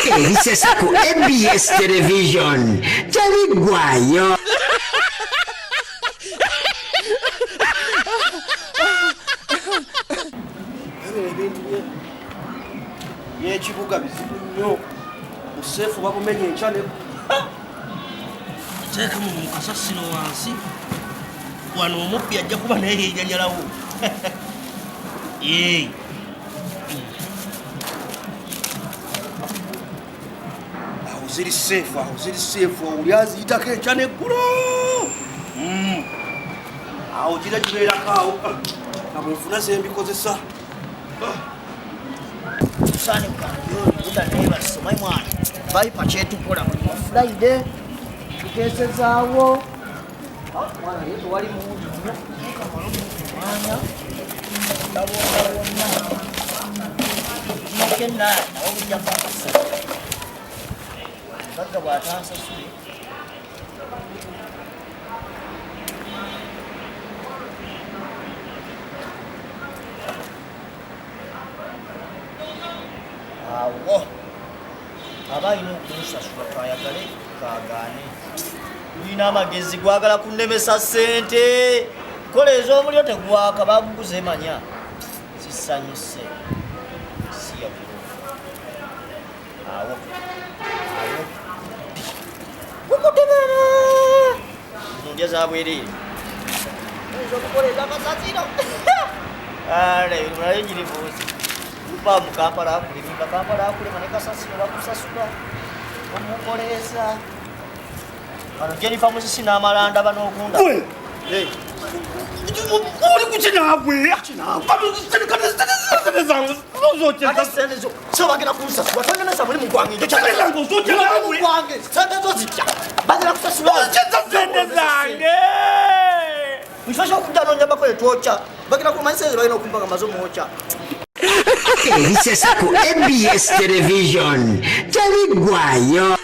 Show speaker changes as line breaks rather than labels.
Risesa ku ABS Television. Jadi guayo.
Ye chibuga bizibu nnyo. Musefu babumenye enkyane.
Teeka mu kasasiro wansi. Wano omubbi ajja kuba naye yeejanyalawo. Yee.
Ziri sefu, ulyaziyitako enkyana eggulo. Awo gira gibeerako awo. Abwenfuna ze mbikozesa.
Tusaane kukanjoli buda naye basomai mwana. Vaipa kyetukola buli wa Friday. Tuteesezaawo. Mwana ye tewali mungi nnyo. Mukamala omwana. Ndabonga wonna. Mukenna nawo bujja kwakasa. Bagga bw'atansasule. Awo aba alina okunsasula twayagale kaagaane. Tulina amagezi gwagala kunnemesa ssente. Kola ez'omuliro tegwaka baguguza emanya. Sisanyuse. Si ya bulungi. Awo. Kukutebera! Nundya za bwereere. Oyinza okukoleza amasaziro. Mulayo giribuuzi. Lupa mu Kampala akule, mimba Kampala akulema ne kasasiro bakusasula. Omukoleza. Wano Jennifer Musisi n'amalanda ban'ogunda.
Uli kukinabwe.
Sobagenda kunsasula tonnemesa muli mugwange. Sente zo zitya. Bagenda kusasula.
Sente zange.
Mufasha okudda n'onyambako etwokya. Bagenda kumanyisa ezo balina okumba nga maze omwokya.
Risesa ku ABS Television. Jadi guayo.